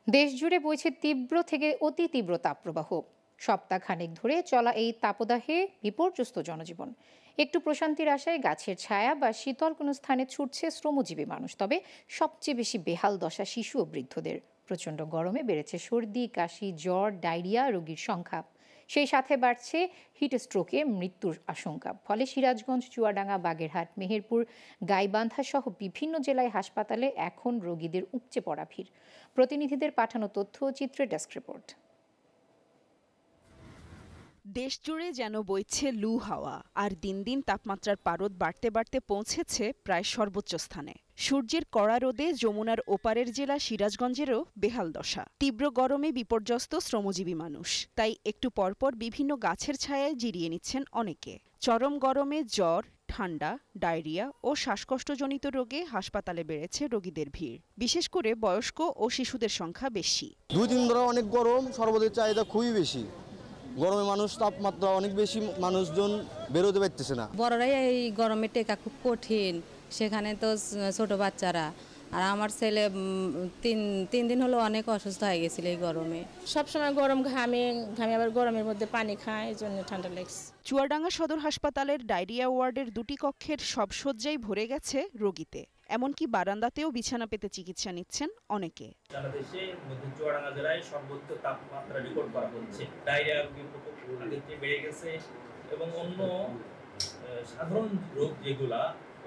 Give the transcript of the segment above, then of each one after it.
দেশজুড়ে বইছে তীব্র থেকে অতি তীব্র তাপপ্রবাহ। সপ্তাহখানেক ধরে চলা এই তাপদাহে বিপর্যস্ত জনজীবন। একটু প্রশান্তির আশায় গাছের ছায়া বা শীতল কোনো স্থানে ছুটছে শ্রমজীবী মানুষ। তবে সবচেয়ে বেশি বেহাল দশা শিশু ও বৃদ্ধদের। প্রচণ্ড গরমে বেড়েছে সর্দি, কাশি, জ্বর, ডায়রিয়া রোগীর সংখ্যা। সেই সাথে বাড়ছে হিট স্ট্রোকে মৃত্যুর আশঙ্কা। ফলে সিরাজগঞ্জ, চুয়াডাঙ্গা, বাগেরহাট, মেহেরপুর, গাইবান্ধা সহ বিভিন্ন জেলায় হাসপাতালে এখন রোগীদের উপচে পড়া ভিড়। প্রতিনিধিদের পাঠানো তথ্য ও চিত্রে ডেস্ক রিপোর্ট। দেশজুড়ে যেন বইছে লু হাওয়া, আর দিন দিন তাপমাত্রার পারদ বাড়তে বাড়তে পৌঁছেছে প্রায় সর্বোচ্চ স্থানে। সূর্যের কড়া রোদে যমুনার ওপারের জেলা সিরাজগঞ্জেরও বেহাল দশা। তীব্র গরমে বিপর্যস্ত শ্রমজীবী মানুষ, তাই একটু পরপর বিভিন্ন গাছের ছায়ায় জিরিয়ে নিচ্ছেন অনেকে। চরম গরমে জ্বর, ঠান্ডা, ডায়রিয়া ও শ্বাসকষ্টজনিত রোগে হাসপাতালে বেড়েছে রোগীদের ভিড়। বিশেষ করে বয়স্ক ও শিশুদের সংখ্যা বেশি। 2-3 ধরে অনেক গরম, শরবতের চাহিদা খুবই বেশি। গরমে মানুষ তাপমাত্রা অনেক বেশি, মানুষজন বেরোতে পারতেছে না। বড়রাই এই গরমে টেকা খুব কঠিন, সেখানে তো ছোট বাচ্চারা। আর আমার ছেলে তিন দিন হলো অনেক অসুস্থ হয়ে গেছিল এই গরমে। সবসময় গরম ঘামে আবার গরমের মধ্যে পানি খায়, এই জন্য ঠান্ডা লাগছে। চুয়াডাঙ্গা সদর হাসপাতালের ডায়রিয়া ওয়ার্ডের 2টি কক্ষের সব শয্যাই ভরে গেছে রোগীতে। এমনকি বারান্দাতেও বিছানা পেতে চিকিৎসা নিচ্ছেন অনেকে। সারা দেশে মধ্য চুয়াডাঙ্গা জেলায় সর্বোচ্চ তাপমাত্রা রেকর্ড করা হচ্ছে। ডায়রিয়া রোগীর প্রকোপ বেড়ে গেছে এবং অন্য সাধারণ রোগ যেগুলা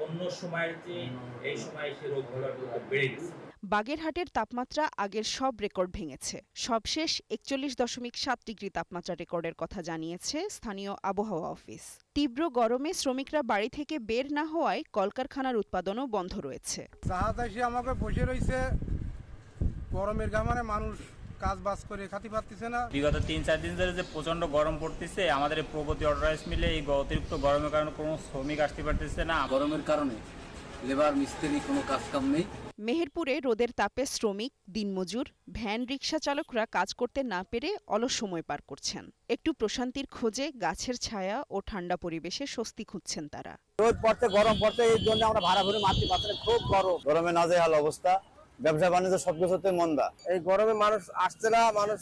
অন্য সময়ের চেয়ে এই সময় সে রোগগুলোর বেড়ে গেছে। বাগেরহাটের তাপমাত্রা আগের সব রেকর্ড ভেঙেছে। সবশেষ 41.7 ডিগ্রি তাপমাত্রা রেকর্ডের কথা জানিয়েছে স্থানীয় আবহাওয়া অফিস। তীব্র গরমে শ্রমিকরা বাড়ি থেকে বের না হওয়ায় কলকারখানার উৎপাদনও বন্ধ রয়েছে। আমাকে বসে রয়েছে গরমের গামানে, মানুষ কাজ বাজ করে খাতি পারতেছে না। বিগত 3-4 দিন ধরে যে প্রচন্ড গরম পড়তেছে, আমাদের এই প্রগতি অর্ডারাইজ মিলে এই অতিরিক্ত গরমের কারণে কোনো শ্রমিক আসতে পারতেছে না। গরমের কারণে লেবার মিস্ত্রি কোনো কাজ কাম নেই। মেহেরপুরে রোদের তাপে শ্রমিক, দিনমজুর, ভ্যান রিক্সা চালকরা কাজ করতে না পেরে অলস সময় পার করছেন। একটু প্রশান্তির খোঁজে গাছের ছায়া ও ঠান্ডা পরিবেশে স্বস্তি খুঁজছেন তারা। রোদ পড়তে, গরম পড়তে, এই জন্য আমরা ভাড়া ভরে মারতে পারছি না। খুব গরম, গরমে নাজেহাল অবস্থা, ব্যবসা বাণিজ্য সবকিছুতে মন্দা। এই গরমে মানুষ আসছে না, মানুষ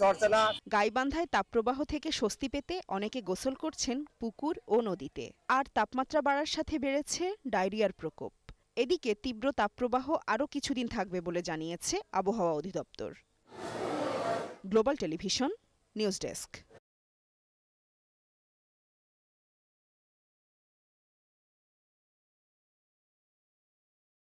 চড়ছে না। গাইবান্ধায় তাপপ্রবাহ থেকে স্বস্তি পেতে অনেকে গোসল করছেন পুকুর ও নদীতে। আর তাপমাত্রা বাড়ার সাথে বেড়েছে ডায়রিয়ার প্রকোপ। এদিকে তীব্র তাপপ্রবাহ আরও কিছুদিন থাকবে বলে জানিয়েছে আবহাওয়া অধিদপ্তর। Global television, news desk.